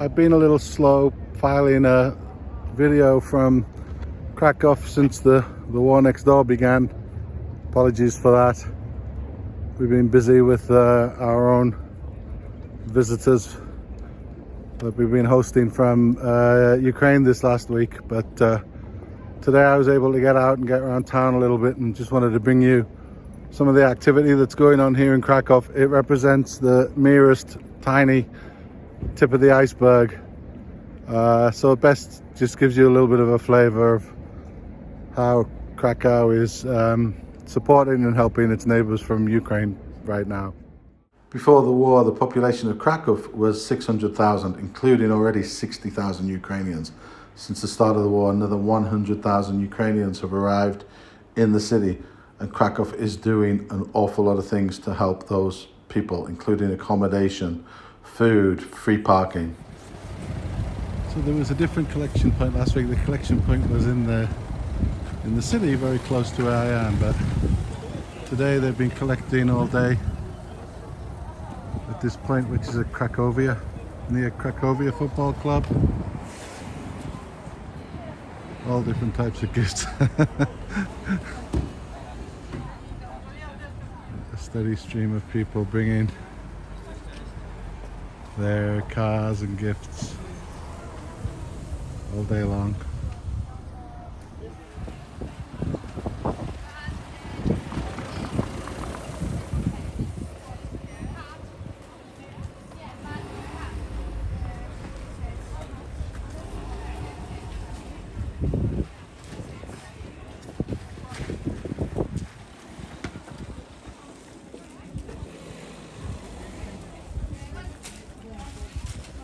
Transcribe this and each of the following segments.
I've been a little slow filing a video from Krakow since the war next door began. Apologies for that. We've been busy with our own visitors that we've been hosting from Ukraine this last week, but today I was able to get out and get around town a little bit and just wanted to bring you some of the activity that's going on here in Krakow. It represents the merest tiny tip of the iceberg, so it best just gives you a little bit of a flavor of how Krakow is supporting and helping its neighbors from Ukraine right now. Before the war, the population of Krakow was 600,000, including already 60,000 Ukrainians. Since the start of the war, another 100,000 Ukrainians have arrived in the city, and Krakow is doing an awful lot of things to help those people, including accommodation, food, free parking. So there was a different collection point last week. The collection point was in the city, very close to where I am, but today they've been collecting all day at this point, which is at Krakowia, near Krakowia Football Club. All different types of gifts. A steady stream of people bringing their cars and gifts all day long.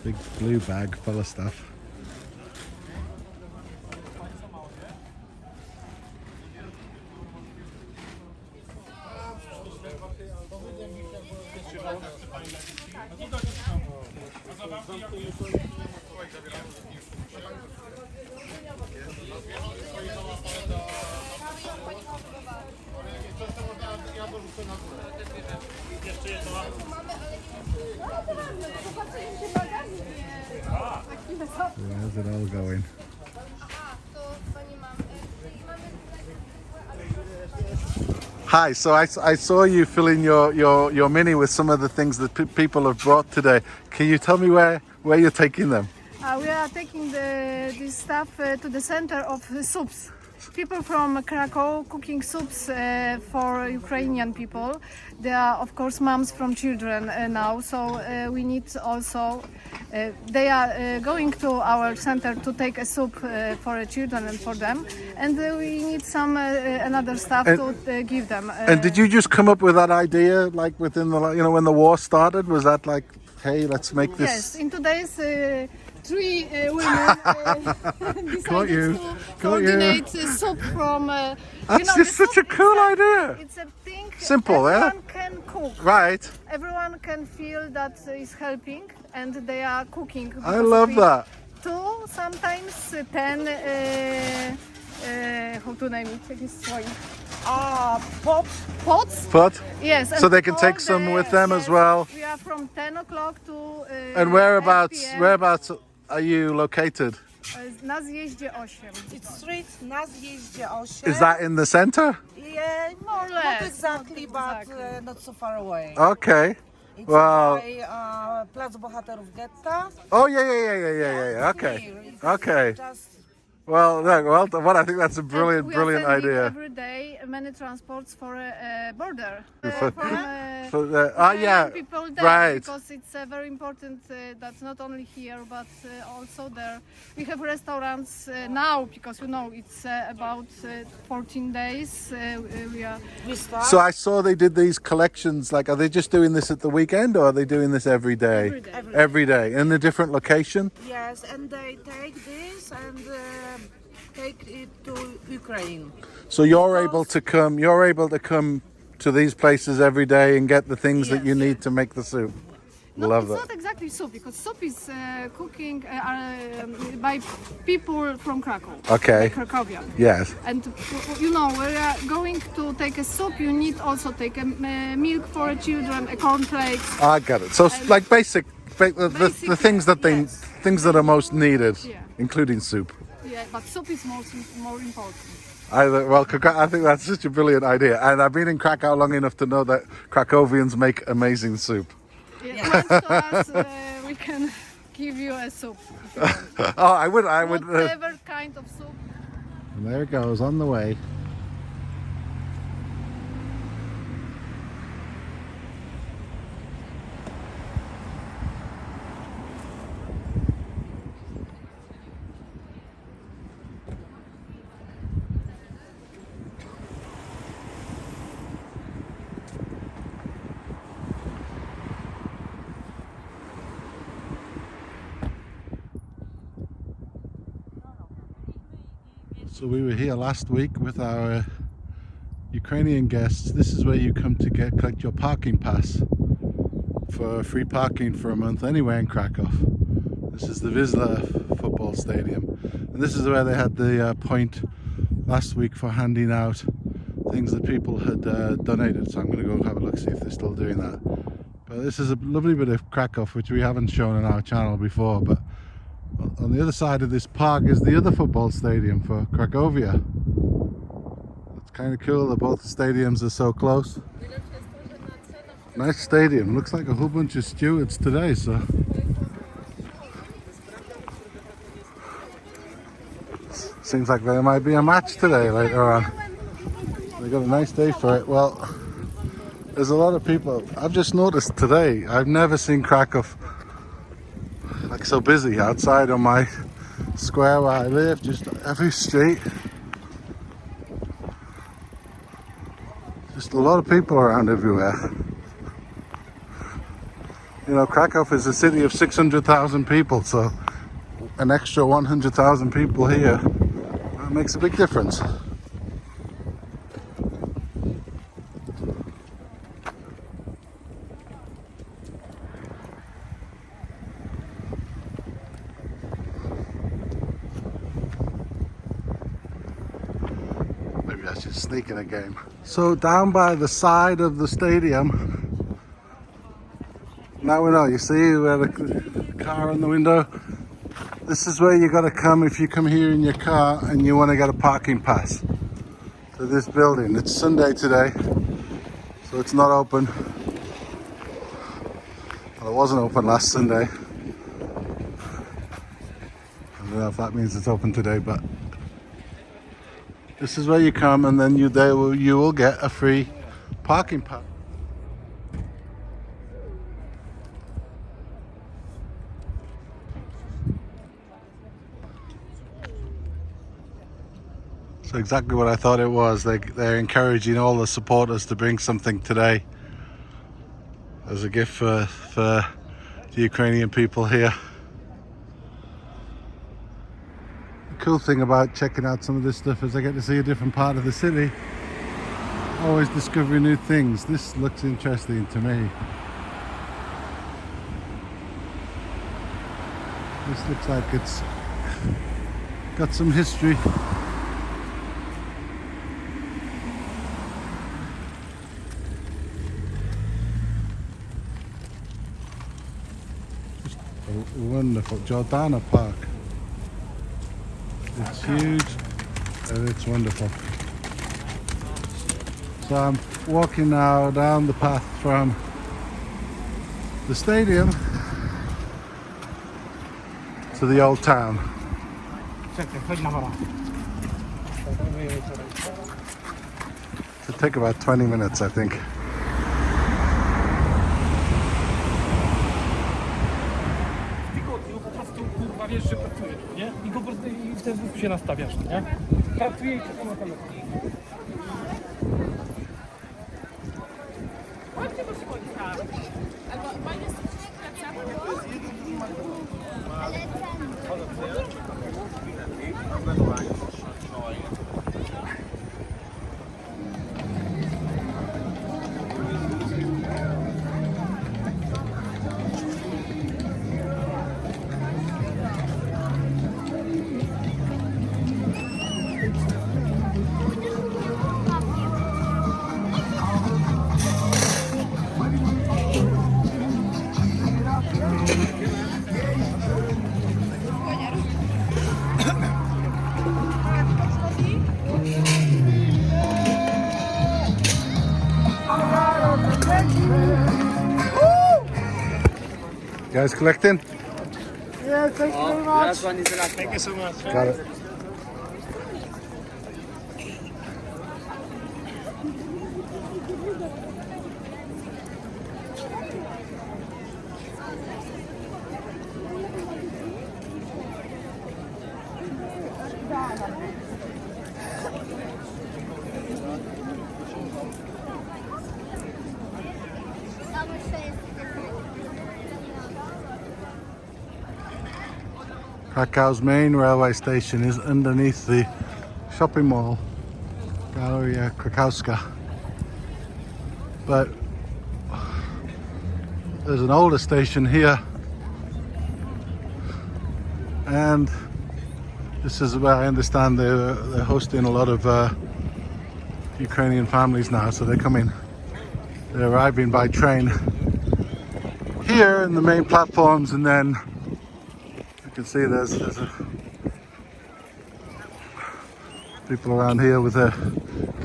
Big blue bag full of stuff. Where's it all going? Hi, so I saw you filling your mini with some of the things that people have brought today. Can you tell me where you're taking them? We are taking this stuff to the center of soups. People from Krakow cooking soups for Ukrainian people. They are, of course, moms from children now, so we need also. They are going to our center to take a soup for children and for them, and we need some another stuff to give them. And did you just come up with that idea, like within the, when the war started? Was that like, hey, let's make this? Yes, in today's. Three women decided to coordinate soup from. That's just such a cool idea. It's a thing. Simple, everyone can cook. Right. Everyone can feel that is helping, and they are cooking. I love that. 2, sometimes 10. How to name it? Pots. Pot? Yes. So they can take some with them as well. We are from 10 o'clock to. And whereabouts are you located? Na zjeździe 8. It's street na zjeździe 8. Is that in the center? Yeah, More or less. not exactly, Not but exactly. not so far away. Okay. It's Well. by Plac Bohaterów Getta. Oh yeah. Okay. It's Okay. Just Well, I think that's a brilliant idea. Every day, many transports for a border. Yeah, People there, right. Because it's very important that not only here but also there. We have restaurants now because it's about 14 days. we start. So I saw they did these collections. Like, are they just doing this at the weekend, or are they doing this every day? Every day. Every day in a different location. Yes, and they take this and take it to Ukraine. So you're able to come to these places every day and get the things that you need to make the soup. No, it's not exactly soup because soup is cooking by people from Krakow. Okay. Krakowians. Yes. And when you are going to take a soup, you need also take a milk for children, a cornflakes. I get it. So like basic the things that things that are most needed, Yeah. including soup. Yeah, but soup is more important. I think that's such a brilliant idea, and I've been in Krakow long enough to know that Krakowians make amazing soup. Yeah, come to us, we can give you a soup if you want. Oh, I would. Whatever kind of soup. And there it goes on the way. So we were here last week with our Ukrainian guests. This is where you come to collect your parking pass for free parking for a month anywhere in Krakow. This is the Vizla football stadium, and this is where they had the point last week for handing out things that people had donated. So I'm going to go have a look, see if they're still doing that. But this is a lovely bit of Krakow which we haven't shown on our channel before, but on the other side of this park is the other football stadium for Krakowia. It's kind of cool that both stadiums are so close. Nice stadium. Looks like a whole bunch of stewards today, so seems like there might be a match today later on. They got a nice day for it. Well, there's a lot of people. I've just noticed today, I've never seen Krakow like so busy outside on my square where I live, just every street. Just a lot of people around everywhere. You know, Krakow is a city of 600,000 people, so an extra 100,000 people here makes a big difference. Maybe I should sneak in a game. So down by the side of the stadium, now we know, you see where the car in the window? This is where you got to come if you come here in your car and you want to get a parking pass to this building. It's Sunday today, so it's not open. Well, it wasn't open last Sunday. I don't know if that means it's open today, but this is where you come, and then you will get a free parking pass. So exactly what I thought it was. They're encouraging all the supporters to bring something today as a gift for the Ukrainian people here. The cool thing about checking out some of this stuff is I get to see a different part of the city. Always discovering new things. This looks interesting to me. This looks like it's got some history. Wonderful Jordana Park. It's huge and it's wonderful. So I'm walking now down the path from the stadium to the old town. It'll take about 20 minutes, I think. Wiesz, że pracuje, nie? I go po prostu w ten sposób się nastawiasz, nie? Pracuje i czekam na telefon. You guys collecting? Yeah, thank you very much. Thank you so much. Got it. Krakow's main railway station is underneath the shopping mall, Galeria Krakowska. But there's an older station here, and this is where I understand they're hosting a lot of Ukrainian families now, so they're arriving by train here in the main platforms, and then you can see there's people around here with their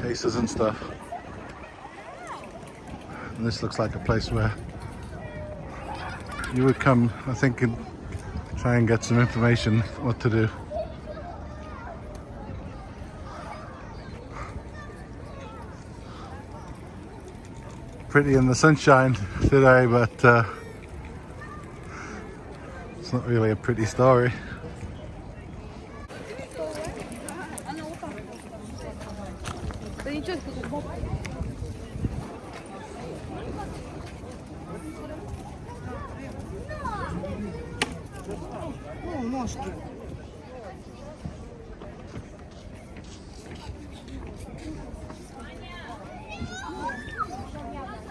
cases and stuff. And this looks like a place where you would come, I think, and try and get some information what to do. Pretty in the sunshine today, but it's not really a pretty story.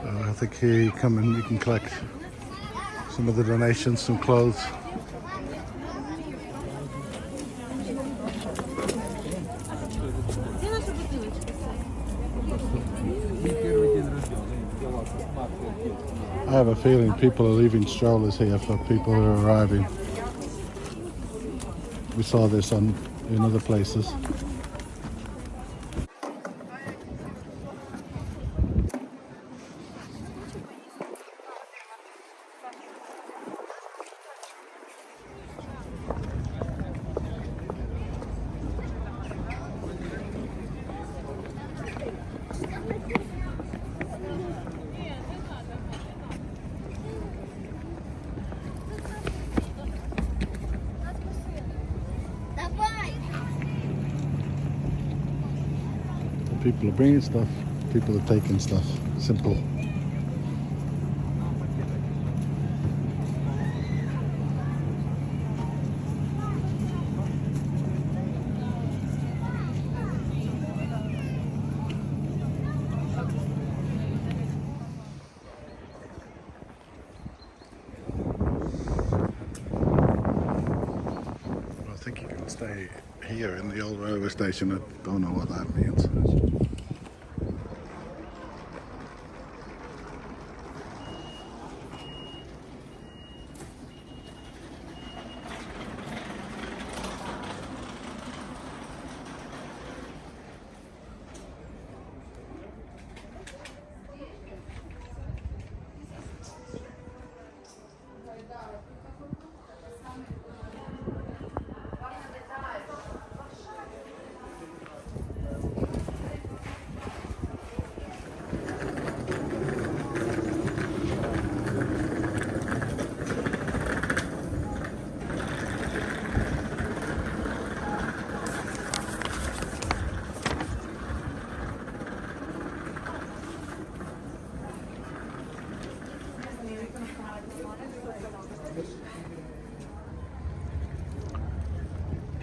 I think here you come and you can collect some of the donations, some clothes. I have a feeling people are leaving strollers here for people who are arriving. We saw this in other places. People are bringing stuff, people are taking stuff. Simple. I think you can stay here in the old railway station. I don't know what that means.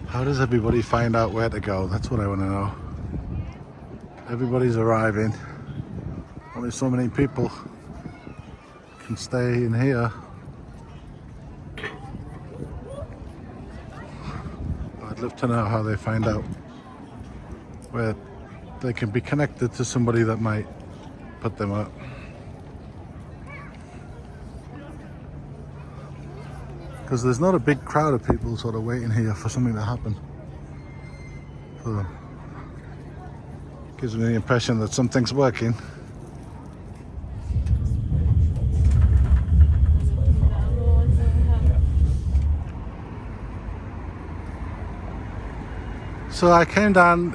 How does everybody find out where to go? That's what I want to know. Everybody's arriving. Only so many people can stay in here. I'd love to know how they find out where they can be connected to somebody that might put them up. Because there's not a big crowd of people sort of waiting here for something to happen. So gives me the impression that something's working. So I came down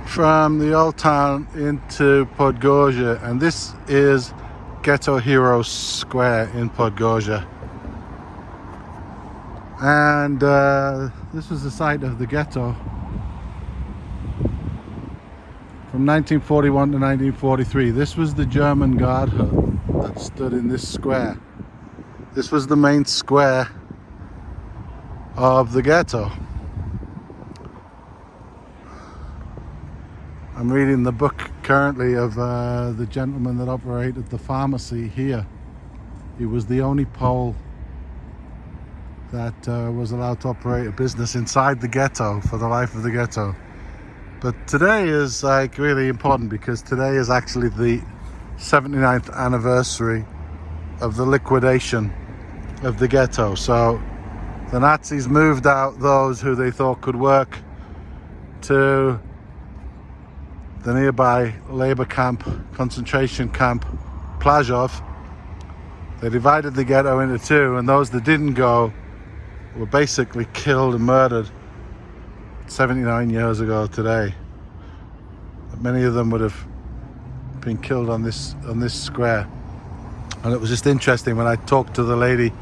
from the old town into Podgorze, and this is Ghetto Heroes Square in Podgorze. And this was the site of the ghetto from 1941 to 1943. This was the German guard hut that stood in this square. This was the main square of the ghetto. I'm reading the book currently of the gentleman that operated the pharmacy here. He was the only Pole that was allowed to operate a business inside the ghetto for the life of the ghetto. But today is like really important because today is actually the 79th anniversary of the liquidation of the ghetto. So the Nazis moved out those who they thought could work to the nearby labor camp, concentration camp, Plazhov. They divided the ghetto into two, and those that didn't go were basically killed and murdered 79 years ago today. Many of them would have been killed on this square. And it was just interesting when I talked to the lady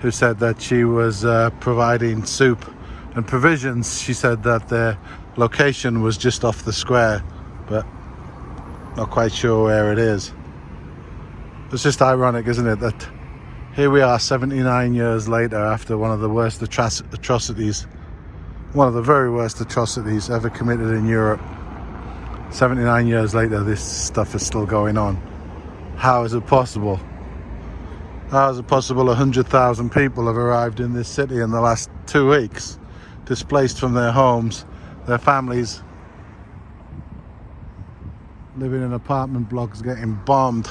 who said that she was providing soup and provisions. She said that their location was just off the square, but not quite sure where it is. It's just ironic, isn't it, that here we are 79 years later after one of the worst atrocities, one of the very worst atrocities ever committed in Europe. 79 years later, this stuff is still going on. How is it possible? How is it possible 100,000 people have arrived in this city in the last 2 weeks, displaced from their homes, their families living in apartment blocks getting bombed?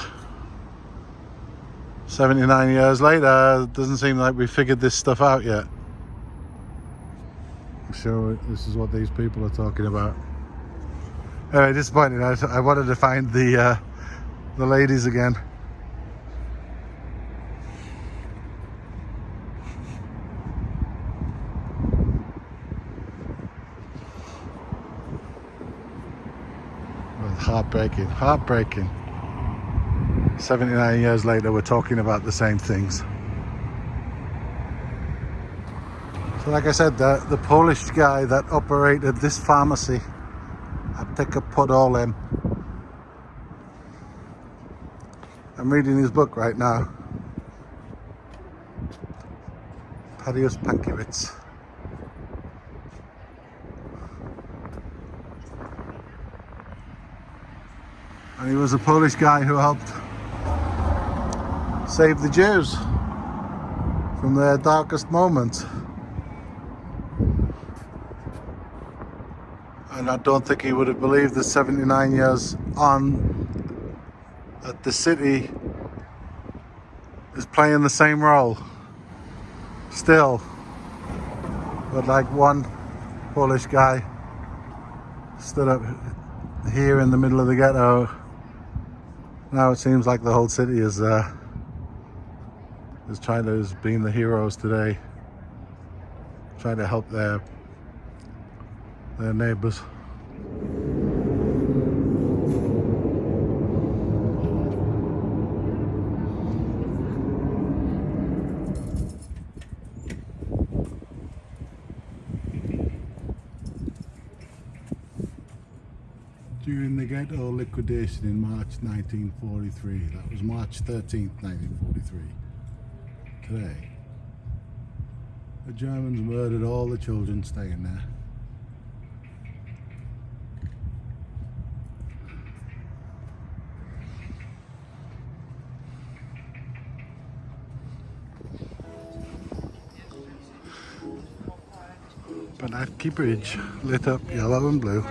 79 years later, it doesn't seem like we figured this stuff out yet. I'm sure this is what these people are talking about. Anyway, disappointed. I wanted to find the ladies again. Well, heartbreaking. 79 years later, we're talking about the same things. So like I said, the Polish guy that operated this pharmacy at Podolem, I'm reading his book right now. Tadeusz Pankiewicz. And he was a Polish guy who helped save the Jews from their darkest moments. And I don't think he would have believed that 79 years on that the city is playing the same role still. But like one Polish guy stood up here in the middle of the ghetto, now it seems like the whole city is being the heroes today, trying to help their neighbors. During the ghetto liquidation in March 1943, that was March 13th, 1943, today, the Germans murdered all the children staying there. Banatki Bridge, lit up yellow and blue.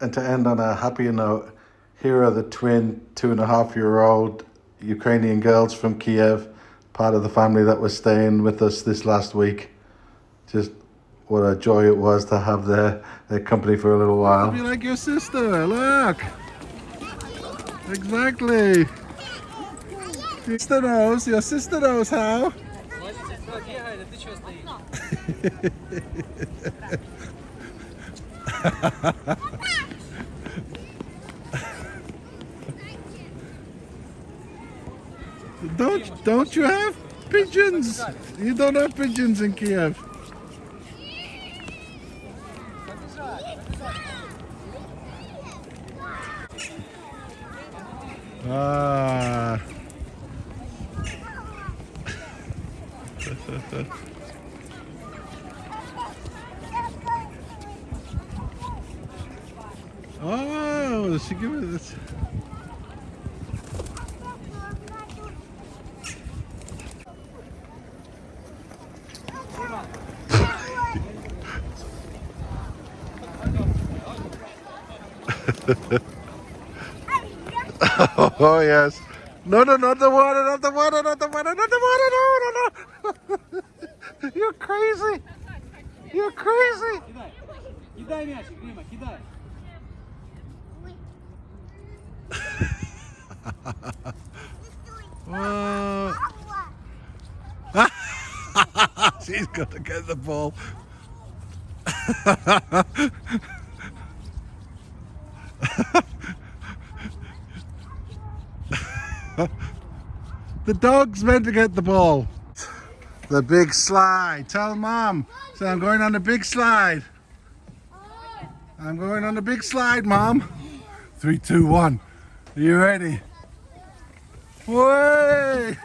And to end on a happier note, here are the twin 2.5-year-old Ukrainian girls from Kiev, part of the family that was staying with us this last week. just what a joy it was to have their company for a little while. Be like your sister, look. Exactly. Your sister knows how. Don't you have pigeons? You don't have pigeons in Kiev. Ah. Oh, she give it this. Oh yes. No, not the water, not the water, not the water, not the water, no. You're crazy. You're crazy. Кидай мячик, Рима, кидай. She's got to get the ball. The dog's meant to get the ball. The big slide. Tell Mom. So I'm going on the big slide. I'm going on the big slide, Mom. 3, 2, 1. Are you ready? Way!